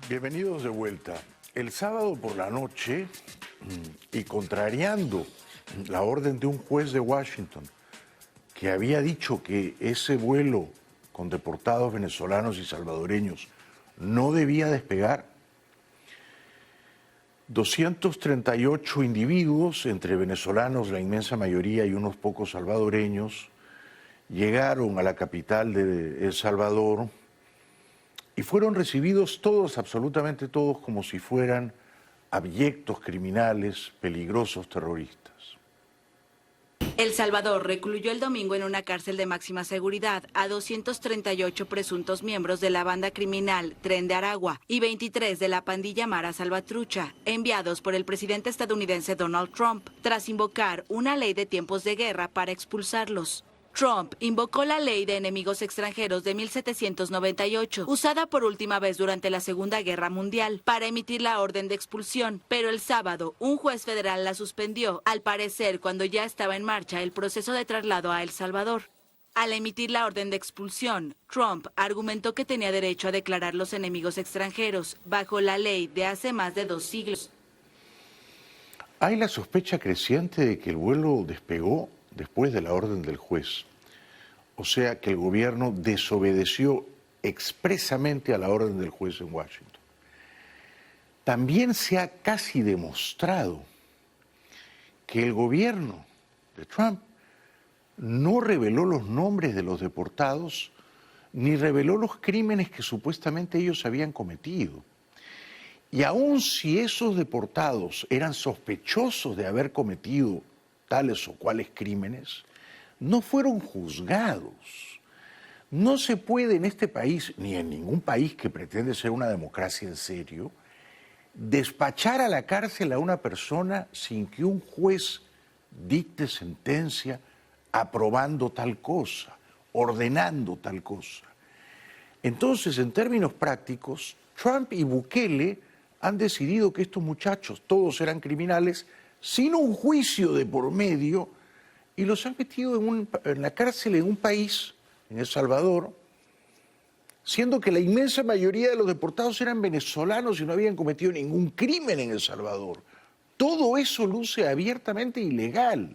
Bienvenidos de vuelta. El sábado por la noche, y contrariando la orden de un juez de Washington que había dicho que ese vuelo con deportados venezolanos y salvadoreños no debía despegar, 238 individuos, entre venezolanos la inmensa mayoría y unos pocos salvadoreños, llegaron a la capital de El Salvador y fueron recibidos todos, absolutamente todos, como si fueran abyectos criminales, peligrosos terroristas. El Salvador recluyó el domingo en una cárcel de máxima seguridad a 238 presuntos miembros de la banda criminal Tren de Aragua y 23 de la pandilla Mara Salvatrucha, enviados por el presidente estadounidense Donald Trump, tras invocar una ley de tiempos de guerra para expulsarlos. Trump invocó la ley de enemigos extranjeros de 1798, usada por última vez durante la Segunda Guerra Mundial, para emitir la orden de expulsión, pero el sábado un juez federal la suspendió, al parecer cuando ya estaba en marcha el proceso de traslado a El Salvador. Al emitir la orden de expulsión, Trump argumentó que tenía derecho a declarar los enemigos extranjeros bajo la ley de hace más de 2 siglos. Hay la sospecha creciente de que el vuelo despegó después de la orden del juez. O sea que el gobierno desobedeció expresamente a la orden del juez en Washington. También se ha casi demostrado que el gobierno de Trump no reveló los nombres de los deportados ni reveló los crímenes que supuestamente ellos habían cometido. Y aun si esos deportados eran sospechosos de haber cometido tales o cuales crímenes, no fueron juzgados. No se puede en este país, ni en ningún país que pretende ser una democracia en serio, despachar a la cárcel a una persona sin que un juez dicte sentencia aprobando tal cosa, ordenando tal cosa. Entonces, en términos prácticos, Trump y Bukele han decidido que estos muchachos todos eran criminales sin un juicio de por medio, y los han metido en la cárcel en un país, en El Salvador, siendo que la inmensa mayoría de los deportados eran venezolanos y no habían cometido ningún crimen en El Salvador. Todo eso luce abiertamente ilegal.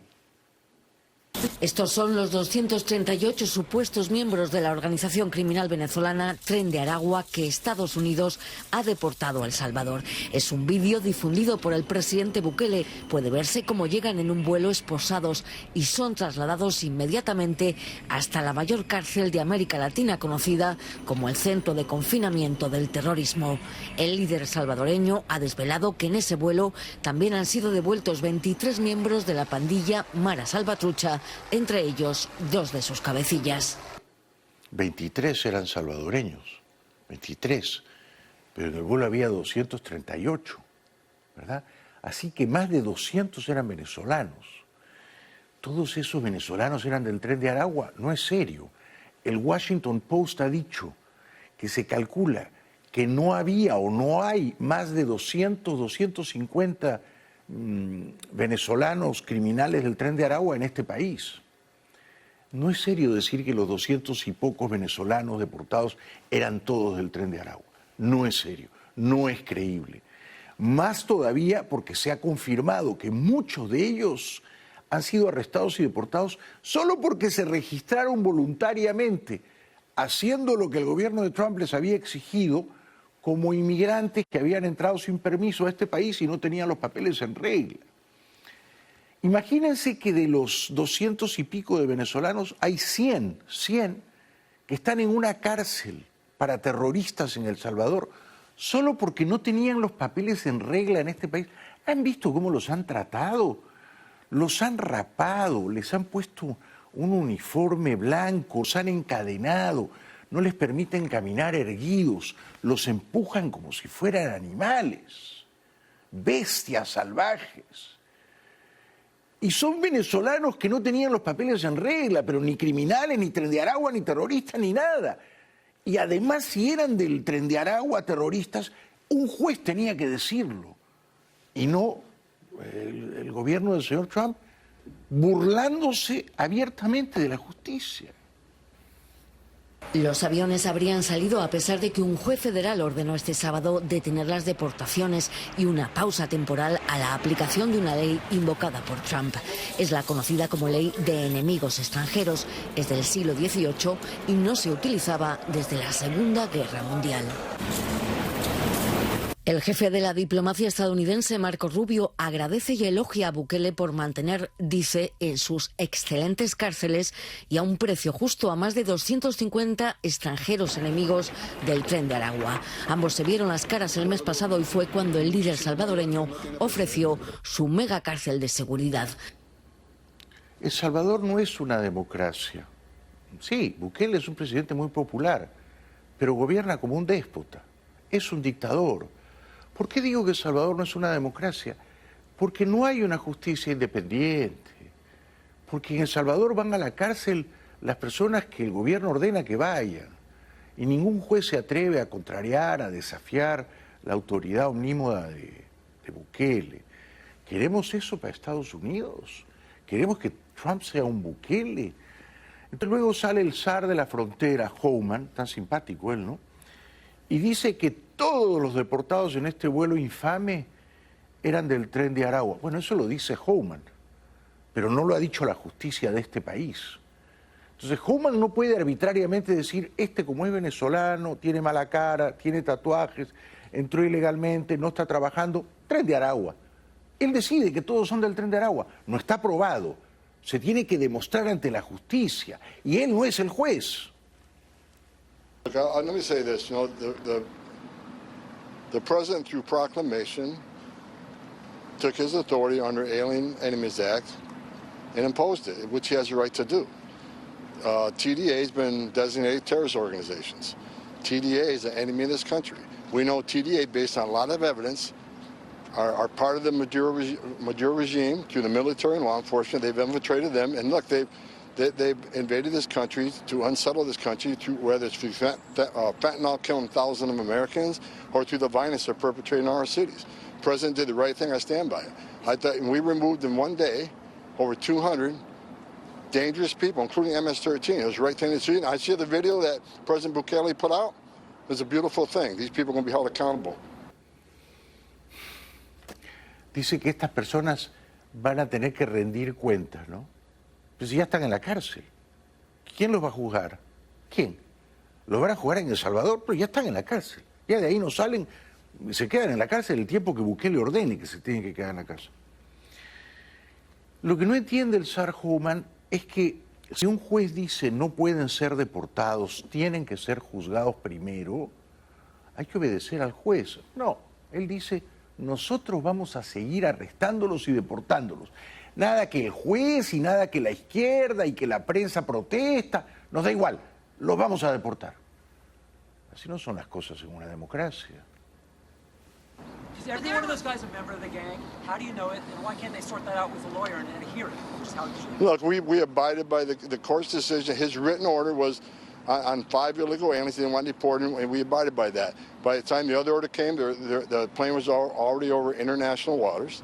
Estos son los 238 supuestos miembros de la organización criminal venezolana Tren de Aragua que Estados Unidos ha deportado a El Salvador. Es un vídeo difundido por el presidente Bukele. Puede verse cómo llegan en un vuelo esposados y son trasladados inmediatamente hasta la mayor cárcel de América Latina, conocida como el centro de confinamiento del terrorismo. El líder salvadoreño ha desvelado que en ese vuelo también han sido devueltos 23 miembros de la pandilla Mara Salvatrucha, entre ellos 2 de sus cabecillas. 23 eran salvadoreños, 23, pero en el vuelo había 238, ¿verdad? Así que más de 200 eran venezolanos. Todos esos venezolanos eran del Tren de Aragua. No es serio. El Washington Post ha dicho que se calcula que no había o no hay más de 200, 250 venezolanos criminales del Tren de Aragua en este país. No es serio decir que los 200 y pocos venezolanos deportados eran todos del Tren de Aragua. No es serio, no es creíble. Más todavía porque se ha confirmado que muchos de ellos han sido arrestados y deportados solo porque se registraron voluntariamente, haciendo lo que el gobierno de Trump les había exigido, como inmigrantes que habían entrado sin permiso a este país y no tenían los papeles en regla. Imagínense que de los 200 y pico de venezolanos hay 100 que están en una cárcel para terroristas en El Salvador solo porque no tenían los papeles en regla en este país. ¿Han visto cómo los han tratado? Los han rapado, les han puesto un uniforme blanco, los han encadenado, no les permiten caminar erguidos, los empujan como si fueran animales, bestias salvajes. Y son venezolanos que no tenían los papeles en regla, pero ni criminales, ni Tren de Aragua, ni terroristas, ni nada. Y además, si eran del Tren de Aragua terroristas, un juez tenía que decirlo. Y no el gobierno del señor Trump, burlándose abiertamente de la justicia. Los aviones habrían salido a pesar de que un juez federal ordenó este sábado detener las deportaciones y una pausa temporal a la aplicación de una ley invocada por Trump. Es la conocida como Ley de Enemigos Extranjeros. Es del siglo XVIII y no se utilizaba desde la Segunda Guerra Mundial. El jefe de la diplomacia estadounidense, Marco Rubio, agradece y elogia a Bukele por mantener, dice, en sus excelentes cárceles y a un precio justo a más de 250 extranjeros enemigos del Tren de Aragua. Ambos se vieron las caras el mes pasado y fue cuando el líder salvadoreño ofreció su mega cárcel de seguridad. El Salvador no es una democracia. Sí, Bukele es un presidente muy popular, pero gobierna como un déspota. Es un dictador. ¿Por qué digo que El Salvador no es una democracia? Porque no hay una justicia independiente. Porque en El Salvador van a la cárcel las personas que el gobierno ordena que vayan. Y ningún juez se atreve a contrariar, a desafiar la autoridad omnímoda de Bukele. ¿Queremos eso para Estados Unidos? ¿Queremos que Trump sea un Bukele? Entonces luego sale el zar de la frontera, Homan, tan simpático él, ¿no? Y dice que todos los deportados en este vuelo infame eran del Tren de Aragua. Bueno, eso lo dice Homan, pero no lo ha dicho la justicia de este país. Entonces Homan no puede arbitrariamente decir, como es venezolano, tiene mala cara, tiene tatuajes, entró ilegalmente, no está trabajando, Tren de Aragua. Él decide que todos son del Tren de Aragua. No está probado. Se tiene que demostrar ante la justicia. Y él no es el juez. Look, let me say this. You know, the president, through proclamation, took his authority under Alien Enemies Act and imposed it, which he has the right to do. TDA has been designated terrorist organizations. TDA is an enemy of this country. We know TDA, based on a lot of evidence, are part of the Maduro regime through the military and law enforcement. They've infiltrated them, and look, they've invaded this country to unsettle this country, through whether it's through fentanyl killing thousands of Americans or through the violence they're perpetrating in our cities. The president did the right thing. I stand by it. I thought, and we removed in one day over 200 dangerous people, including MS-13. It was the right thing to do. I see the video that President Bukele put out. It was a beautiful thing. These people are going to be held accountable. Dice que estas personas van a tener que rendir cuentas, ¿no? Pues ya están en la cárcel. ¿Quién los va a juzgar? ¿Quién? Los van a juzgar en El Salvador, pero ya están en la cárcel. Ya de ahí no salen, se quedan en la cárcel el tiempo que Bukele ordene que se tienen que quedar en la cárcel. Lo que no entiende el zar Homan es que si un juez dice no pueden ser deportados, tienen que ser juzgados primero, hay que obedecer al juez. No, él dice, nosotros vamos a seguir arrestándolos y deportándolos. Nada que el juez y nada que la izquierda y que la prensa protesta, nos da igual, los vamos a deportar. Así no son las cosas en una democracia. Is every one of those guys a member of the gang? How do you know it? And why can't they sort that out with a lawyer and at a hearing? Which is how it should be. Look, we abided by the court's decision. His written order was on 5 illegal aliens. They didn't want to deport them, and we abided by that. By the time the other order came, the plane was already over international waters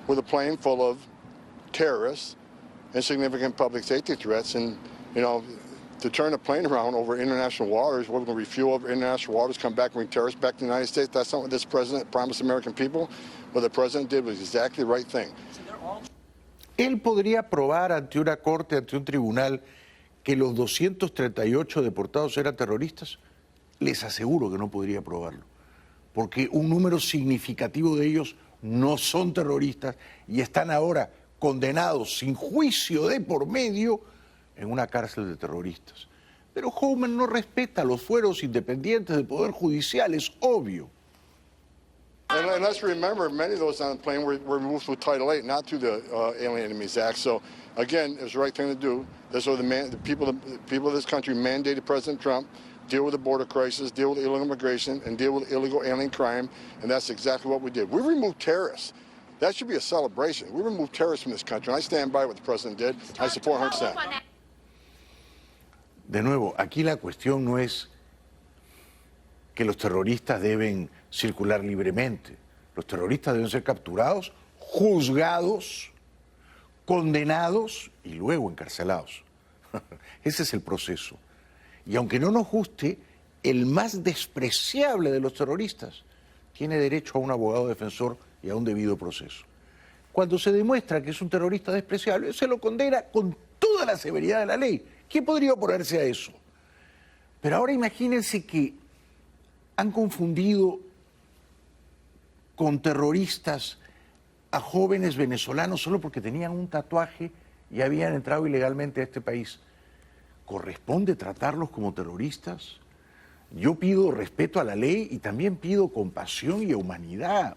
with a plane full of terrorists and significant public safety threats. And, you know, to turn a plane around over international waters, we're going to refuel over international waters, come back and bring terrorists back to the United States. That's not what this president promised American people. What the president did was exactly the right thing. Él podría probar ante una corte, ante un tribunal, que los 238 deportados eran terroristas. Les aseguro que no podría probarlo, porque un número significativo de ellos no son terroristas y están ahora condenados sin juicio de por medio en una cárcel de terroristas. Pero Homan no respeta los fueros independientes del Poder Judicial, es obvio. And let's remember, many of those on the plane were moved with Title VIII, not through the Alien Enemies Act. So, again, it was the right thing to do. That's what the people of this country mandated President Trump deal with the border crisis, deal with illegal immigration, and deal with illegal alien crime, and that's exactly what we did. We removed terrorists. That should be a celebration. We removed terrorists from this country, and I stand by what the president did. I support 100%. De nuevo, aquí la cuestión no es que los terroristas deben circular libremente. Los terroristas deben ser capturados, juzgados, condenados y luego encarcelados. Ese es el proceso. Y aunque no nos guste, el más despreciable de los terroristas tiene derecho a un abogado defensor y a un debido proceso. Cuando se demuestra que es un terrorista despreciable, se lo condena con toda la severidad de la ley. ¿Quién podría oponerse a eso? Pero ahora imagínense que han confundido con terroristas a jóvenes venezolanos solo porque tenían un tatuaje y habían entrado ilegalmente a este país. ¿Corresponde tratarlos como terroristas? Yo pido respeto a la ley y también pido compasión y humanidad.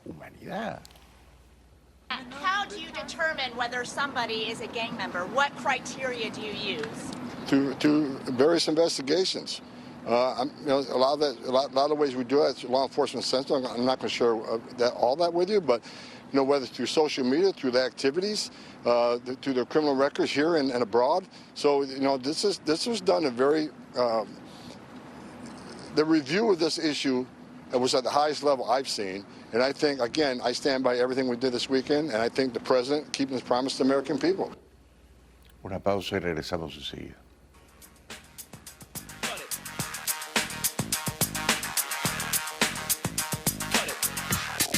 How do you determine whether somebody is a gang member? What criteria do you use? To various investigations. A lot of the ways we do it, law enforcement sensitive. I'm not going to share all that with you, but whether through social media, through the activities, through their criminal records here and abroad. So this was done a very. The review of this issue was at the highest level I've seen, and I think, again, I stand by everything we did this weekend, and I think the president keeping his promise to the American people. Una pausa y regresamos enseguida.